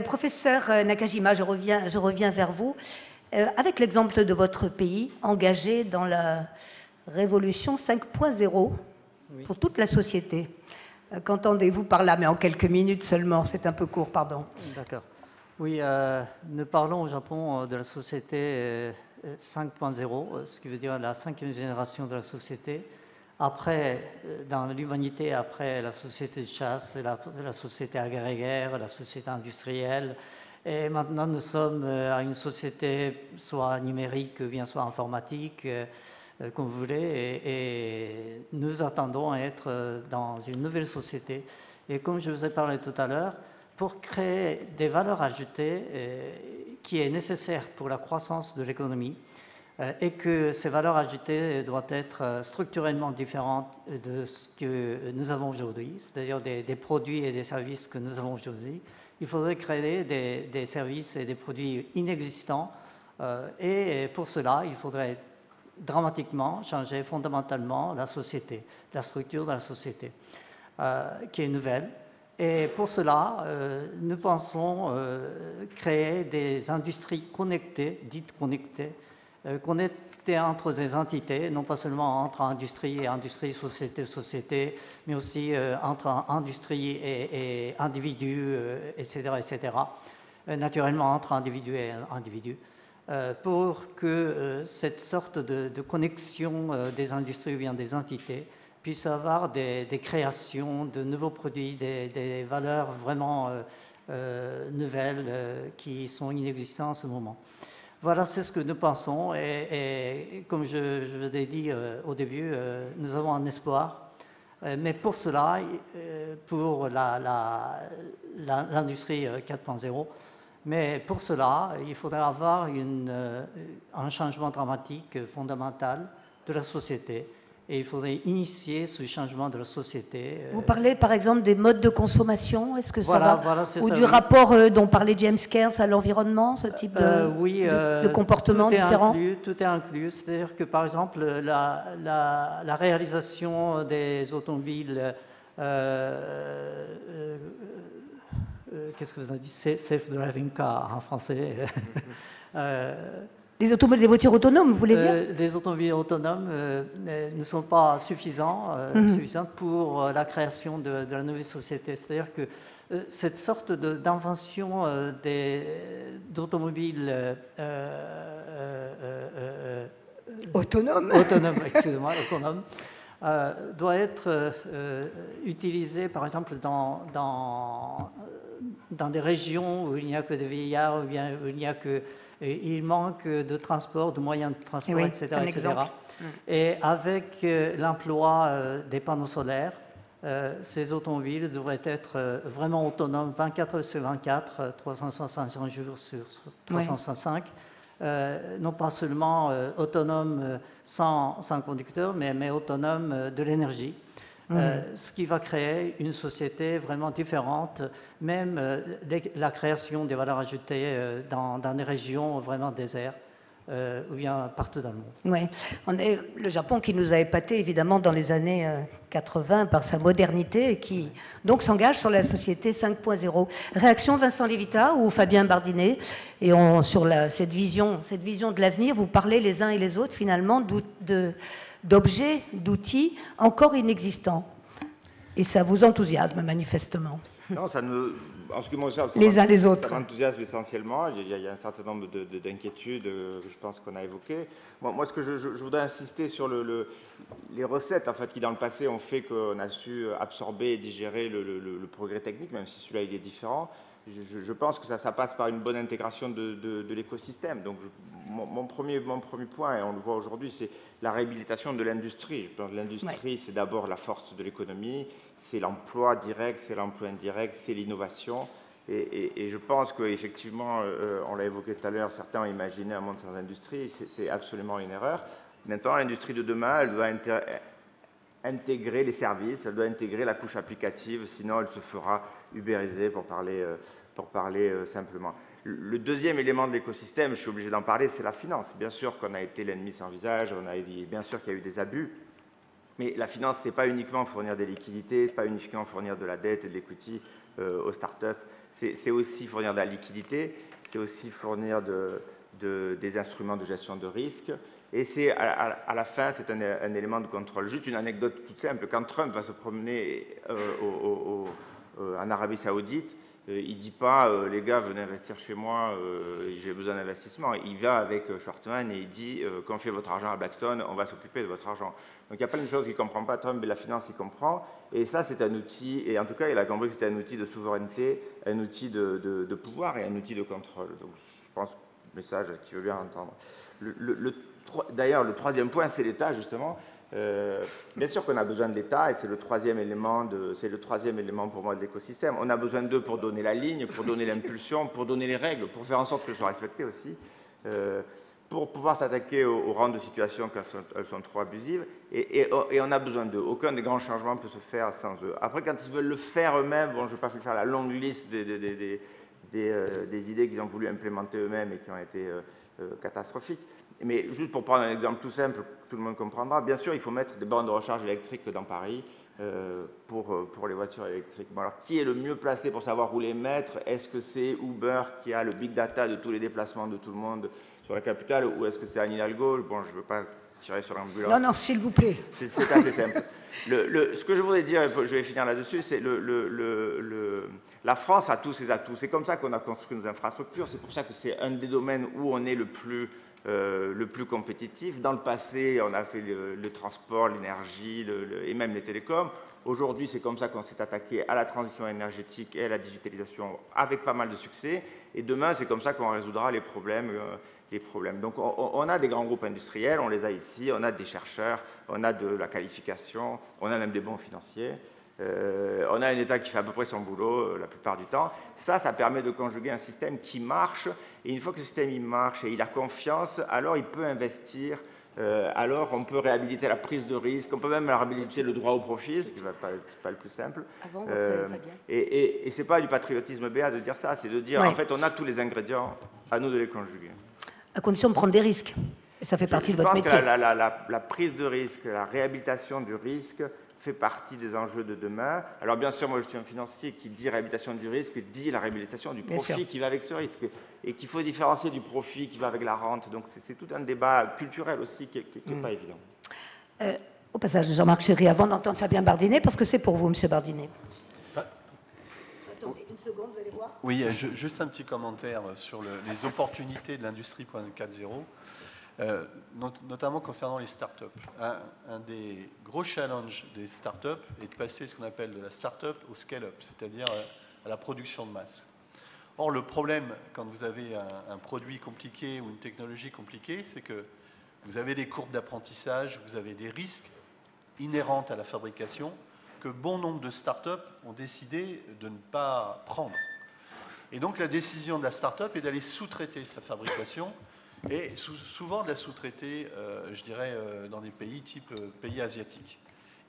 Professeur Nakajima, je reviens vers vous. Avec l'exemple de votre pays engagé dans la révolution 5.0 pour toute la société, qu'entendez-vous par là? Mais en quelques minutes seulement, c'est un peu court, pardon.
D'accord. Oui, nous parlons au Japon de la société 5.0, ce qui veut dire la 5e génération de la société. Après, dans l'humanité, après la société de chasse, la société agraire, la société industrielle, et maintenant nous sommes à une société soit numérique, bien soit informatique, comme vous voulez, et nous attendons à être dans une nouvelle société. Et comme je vous ai parlé tout à l'heure, pour créer des valeurs ajoutées qui est nécessaire pour la croissance de l'économie et que ces valeurs ajoutées doivent être structurellement différentes de ce que nous avons aujourd'hui, c'est-à-dire des produits et des services que nous avons aujourd'hui. Il faudrait créer des services et des produits inexistants et pour cela, il faudrait dramatiquement changer fondamentalement la société, la structure de la société, qui est nouvelle. Et pour cela, nous pensons créer des industries connectées, dites connectées, connectées entre les entités, non pas seulement entre industrie et industrie, société, mais aussi entre industrie et individus, etc., etc. Naturellement, entre individus et individus. Pour que cette sorte de connexion des industries ou bien des entités puisse avoir des créations de nouveaux produits, des valeurs vraiment nouvelles qui sont inexistantes en ce moment. Voilà, c'est ce que nous pensons et comme je vous l'ai dit au début, nous avons un espoir. Mais pour cela, pour l'industrie 4.0, mais pour cela, il faudrait avoir un changement dramatique, fondamental de la société. Et il faudrait initier ce changement de la société.
Vous parlez par exemple des modes de consommation, est-ce que ça va ou
ça,
du rapport dont parlait James Cairns à l'environnement, ce type de comportement différent?
Tout est inclus. C'est-à-dire que par exemple, la réalisation des automobiles, qu'est-ce que vous avez dit? Safe driving car en français.
Les automobiles, des voitures autonomes, vous voulez dire?
Les automobiles autonomes ne sont pas suffisants pour la création de la nouvelle société. C'est-à-dire que cette sorte d'invention d'automobiles
autonomes,
excusez-moi, autonomes, doit être utilisée, par exemple, dans des régions où il n'y a que des vieillards, ou bien où il n'y a que il manque de transport, de moyens de transport,
oui,
etc. Et avec l'emploi des panneaux solaires, ces automobiles devraient être vraiment autonomes 24 heures sur 24, 365 jours sur 365. Non pas seulement autonomes sans conducteur, mais autonomes de l'énergie. Ce qui va créer une société vraiment différente, même la création des valeurs ajoutées dans des régions vraiment désertes ou bien partout dans le monde.
Oui, le Japon qui nous a épatés évidemment dans les années 80 par sa modernité et qui donc s'engage sur la société 5.0. Réaction Vincent Lévita ou Fabien Bardinet, et sur cette vision de l'avenir, vous parlez les uns et les autres finalement d'objets, d'outils encore inexistants. Et ça vous enthousiasme manifestement.
Non, en ce qui me concerne,
les uns les autres.
Ça m'enthousiasme essentiellement. Il y a un certain nombre d'inquiétudes que je pense qu'on a évoquées. Moi, ce que je voudrais insister sur les recettes en fait, qui, dans le passé, ont fait qu'on a su absorber et digérer le progrès technique, même si celui-là il est différent. Je pense que ça passe par une bonne intégration de l'écosystème. Donc, mon premier point, et on le voit aujourd'hui, c'est la réhabilitation de l'industrie. Je pense que l'industrie, c'est d'abord la force de l'économie, c'est l'emploi direct, c'est l'emploi indirect, c'est l'innovation. Et je pense qu'effectivement, on l'a évoqué tout à l'heure, certains ont imaginé un monde sans industrie, c'est absolument une erreur. Maintenant, l'industrie de demain, elle doit intégrer les services, elle doit intégrer la couche applicative, sinon elle se fera ubériser pour parler simplement. Le deuxième élément de l'écosystème, je suis obligé d'en parler, c'est la finance. Bien sûr qu'on a été l'ennemi sans visage, bien sûr qu'il y a eu des abus, mais la finance, ce n'est pas uniquement fournir des liquidités, ce n'est pas uniquement fournir de la dette et de l'equity aux startups, c'est aussi fournir de la liquidité, c'est aussi fournir des instruments de gestion de risque. Et c'est à la fin, c'est un élément de contrôle. Juste une anecdote toute simple, quand Trump va se promener en Arabie Saoudite, il ne dit pas les gars, venez investir chez moi, j'ai besoin d'investissement. Il va avec Schwartzman et il dit confiez votre argent à Blackstone, on va s'occuper de votre argent. Donc il y a plein de choses qu'il ne comprend pas, Trump, mais la finance, il comprend. Et ça, c'est un outil, et en tout cas, il a compris que c'était un outil de souveraineté, un outil de pouvoir et un outil de contrôle. Donc je pense, message qui veut bien entendre. D'ailleurs, le troisième point, c'est l'État, justement, Bien sûr qu'on a besoin de l'État, et c'est le troisième élément pour moi de l'écosystème. On a besoin d'eux pour donner la ligne, pour donner l'impulsion, pour donner les règles, pour faire en sorte qu'elles soient respectées aussi, pour pouvoir s'attaquer au rang de situation quand elles sont trop abusives. Et on a besoin d'eux. Aucun des grands changements ne peut se faire sans eux. Après, quand ils veulent le faire eux-mêmes, bon, je ne vais pas faire la longue liste des idées qu'ils ont voulu implémenter eux-mêmes et qui ont été catastrophiques. Mais juste pour prendre un exemple tout simple, que tout le monde comprendra, bien sûr, il faut mettre des bornes de recharge électriques dans Paris pour les voitures électriques. Bon, alors, qui est le mieux placé pour savoir où les mettre? Est-ce que c'est Uber qui a le big data de tous les déplacements de tout le monde sur la capitale, ou est-ce que c'est Anne Hidalgo? Bon, je ne veux pas tirer sur l'ambulance.
Non, non, s'il vous plaît.
C'est assez simple. Ce que je voudrais dire, je vais finir là-dessus, c'est la France a tous ses atouts. C'est comme ça qu'on a construit nos infrastructures. C'est pour ça que c'est un des domaines où on est le plus compétitif. Dans le passé, on a fait le transport, l'énergie et même les télécoms. Aujourd'hui, c'est comme ça qu'on s'est attaqué à la transition énergétique et à la digitalisation avec pas mal de succès. Et demain, c'est comme ça qu'on résoudra les problèmes. Donc, on a des grands groupes industriels, on les a ici, on a des chercheurs, on a de la qualification, on a même des bons financiers. On a un État qui fait à peu près son boulot la plupart du temps. Ça permet de conjuguer un système qui marche. Et une fois que ce système il marche et il a confiance, alors il peut investir. Alors on peut réhabiliter la prise de risque, on peut même réhabiliter le droit au profit, ce qui n'est pas le plus simple. Et ce n'est pas du patriotisme béat de dire ça, c'est de dire en fait on a tous les ingrédients, à nous de les conjuguer.
À condition de prendre des risques. Et ça fait partie de votre métier.
La prise de risque, la réhabilitation du risque fait partie des enjeux de demain. Alors bien sûr, moi je suis un financier qui dit réhabilitation du risque, dit la réhabilitation du profit qui va avec ce risque. Et qu'il faut différencier du profit qui va avec la rente. Donc c'est tout un débat culturel aussi qui n'est pas évident.
Au passage, Jean-Marc Chéry, avant d'entendre Fabien Bardinet, parce que c'est pour vous, M. Bardinet. Attendez une seconde, vous allez voir.
Oui, juste un petit commentaire sur les opportunités de l'industrie 4.0. Notamment concernant les startups. Un des gros challenges des startups est de passer ce qu'on appelle de la startup au scale-up, c'est-à-dire à la production de masse. Or, le problème, quand vous avez un produit compliqué ou une technologie compliquée, c'est que vous avez des courbes d'apprentissage, vous avez des risques inhérents à la fabrication que bon nombre de startups ont décidé de ne pas prendre. Et donc, la décision de la startup est d'aller sous-traiter sa fabrication et souvent de la sous-traiter, je dirais, dans des pays type pays asiatiques.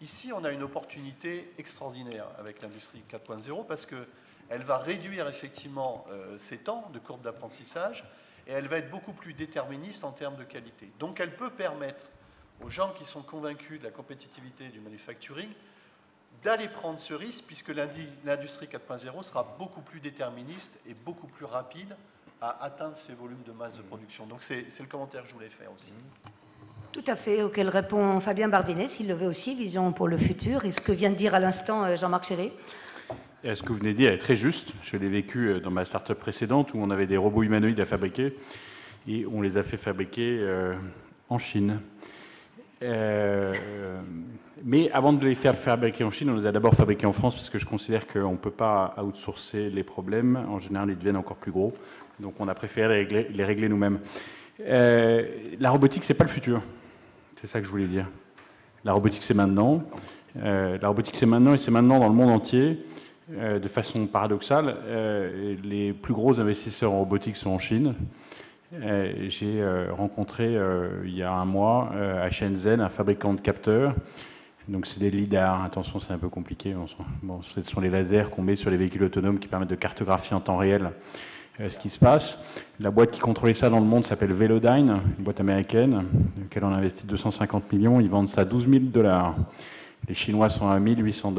Ici, on a une opportunité extraordinaire avec l'industrie 4.0 parce qu'elle va réduire effectivement ses temps de courbe d'apprentissage et elle va être beaucoup plus déterministe en termes de qualité. Donc, elle peut permettre aux gens qui sont convaincus de la compétitivité du manufacturing d'aller prendre ce risque puisque l'industrie 4.0 sera beaucoup plus déterministe et beaucoup plus rapide à atteindre ces volumes de masse de production. Donc c'est le commentaire que je voulais faire aussi.
Tout à fait, auquel répond Fabien Bardinet, s'il le veut aussi, vision pour le futur. Et ce que vient de dire à l'instant Jean-Marc Chéry.
Ce que vous venez de dire est très juste. Je l'ai vécu dans ma start-up précédente où on avait des robots humanoïdes à fabriquer et on les a fait fabriquer en Chine. Mais avant de les faire fabriquer en Chine, on les a d'abord fabriqués en France parce que je considère qu'on ne peut pas outsourcer les problèmes. En général, ils deviennent encore plus gros. Donc on a préféré les régler nous-mêmes. La robotique, ce n'est pas le futur. C'est ça que je voulais dire. La robotique, c'est maintenant. La robotique, c'est maintenant et c'est maintenant dans le monde entier. De façon paradoxale, les plus gros investisseurs en robotique sont en Chine. J'ai rencontré il y a un mois à Shenzhen un fabricant de capteurs. Donc c'est des lidars, attention c'est un peu compliqué. Bon, ce sont les lasers qu'on met sur les véhicules autonomes qui permettent de cartographier en temps réel ce qui se passe. La boîte qui contrôlait ça dans le monde s'appelle Velodyne, une boîte américaine, dans laquelle on a investi 250 millions. Ils vendent ça à $12 000. Les Chinois sont à $1 800.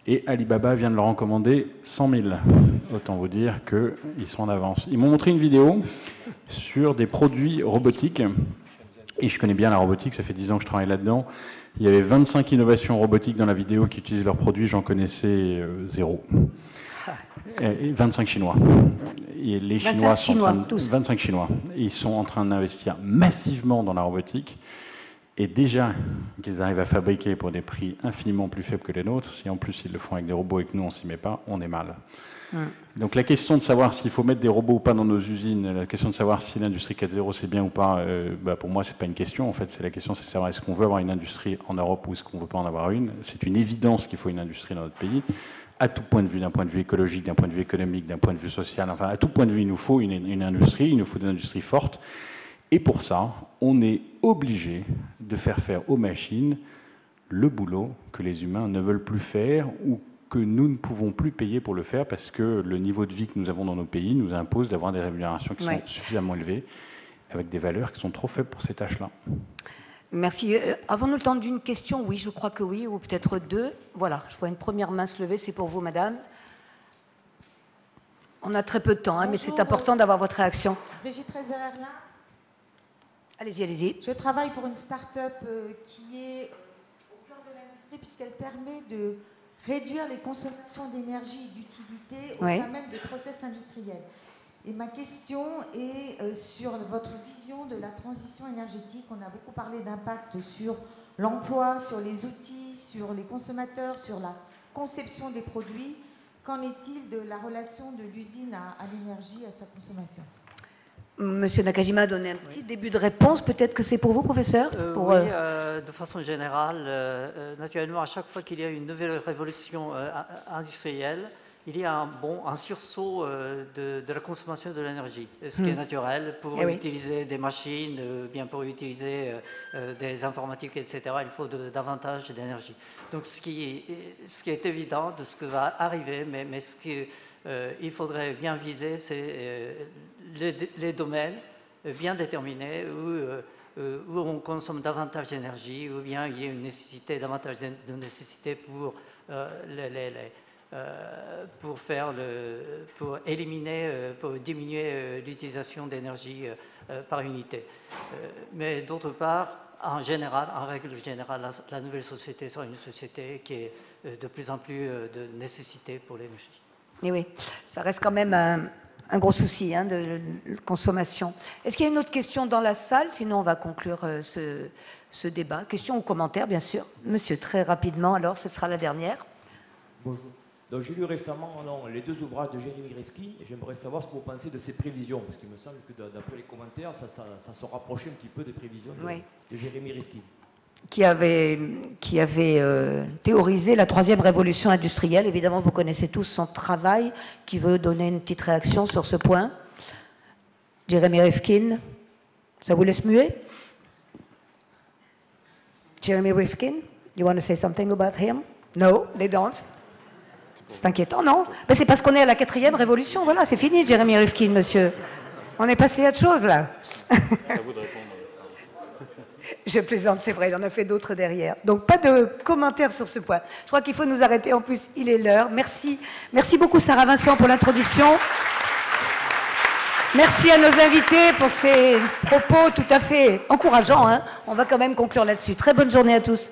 Et Alibaba vient de leur en commander 100 000. Autant vous dire qu'ils sont en avance. Ils m'ont montré une vidéo sur des produits robotiques. Et je connais bien la robotique, ça fait 10 ans que je travaille là-dedans. Il y avait 25 innovations robotiques dans la vidéo qui utilisent leurs produits, j'en connaissais 0. Et 25 Chinois. Et les Chinois tous. 25 Chinois. Ils sont en train d'investir massivement dans la robotique. Et déjà qu'ils arrivent à fabriquer pour des prix infiniment plus faibles que les nôtres, si en plus ils le font avec des robots et que nous on ne s'y met pas, on est mal. Donc la question de savoir s'il faut mettre des robots ou pas dans nos usines, la question de savoir si l'industrie 4.0 c'est bien ou pas, pour moi c'est pas une question. En fait, c'est la question, c'est de savoir est-ce qu'on veut avoir une industrie en Europe ou est-ce qu'on veut pas en avoir une. C'est une évidence qu'il faut une industrie dans notre pays, à tout point de vue, d'un point de vue écologique, d'un point de vue économique, d'un point de vue social. Enfin, à tout point de vue, il nous faut une industrie, il nous faut des industries fortes. Et pour ça, on est obligé de faire aux machines le boulot que les humains ne veulent plus faire ou que nous ne pouvons plus payer pour le faire parce que le niveau de vie que nous avons dans nos pays nous impose d'avoir des rémunérations qui sont suffisamment élevées avec des valeurs qui sont trop faibles pour ces tâches-là.
Merci. Avons-nous le temps d'une question? Oui, je crois que oui, ou peut-être deux. Voilà, je vois une première main se lever, c'est pour vous, madame. On a très peu de temps, hein, mais c'est important d'avoir votre réaction.
Brigitte Rézerlin.
Allez-y, allez-y.
Je travaille pour une start-up qui est au cœur de l'industrie puisqu'elle permet de réduire les consommations d'énergie et d'utilité au sein même des process industriels. Et ma question est sur votre vision de la transition énergétique. On a beaucoup parlé d'impact sur l'emploi, sur les outils, sur les consommateurs, sur la conception des produits. Qu'en est-il de la relation de l'usine à l'énergie, à sa consommation?
Monsieur Nakajima a donné un petit début de réponse. Peut-être que c'est pour vous, professeur?
Oui, de façon générale, naturellement, à chaque fois qu'il y a une nouvelle révolution industrielle, il y a un sursaut de la consommation de l'énergie, ce qui est naturel. Pour utiliser des machines, bien pour utiliser des informatiques, etc., il faut davantage d'énergie. Donc ce qui est évident de ce que va arriver, mais ce qui il faudrait bien viser, c'est les domaines bien déterminés où on consomme davantage d'énergie, ou bien il y a une nécessité, davantage de nécessité pour diminuer l'utilisation d'énergie par unité. Mais d'autre part, en règle générale, la nouvelle société sera une société qui est de plus en plus de nécessité pour les machines.
Et oui, ça reste quand même un gros souci hein, de consommation. Est-ce qu'il y a une autre question dans la salle? Sinon, on va conclure ce débat. Question ou commentaire, bien sûr. Monsieur, très rapidement, alors, ce sera la dernière.
Bonjour. Donc, j'ai lu récemment les deux ouvrages de Jérémy Rifkin et j'aimerais savoir ce que vous pensez de ces prévisions, parce qu'il me semble que d'après les commentaires, ça se rapprochait un petit peu des prévisions de Jérémy Rifkin.
Qui avait théorisé la troisième révolution industrielle. Évidemment, vous connaissez tous son travail, qui veut donner une petite réaction sur ce point. Jérémy Rifkin, ça vous laisse muet? Jérémy Rifkin, you want to say something about him? No, they don't. C'est inquiétant, non? Mais c'est parce qu'on est à la quatrième révolution, voilà, c'est fini, Jérémy Rifkin, monsieur. On est passé à autre chose, là.
Ça vous de répondre.
Je plaisante, c'est vrai, il en a fait d'autres derrière. Donc, pas de commentaires sur ce point. Je crois qu'il faut nous arrêter, en plus, il est l'heure. Merci. Merci beaucoup, Sarah Vincent, pour l'introduction. Merci à nos invités pour ces propos tout à fait encourageants. Hein. On va quand même conclure là-dessus. Très bonne journée à tous.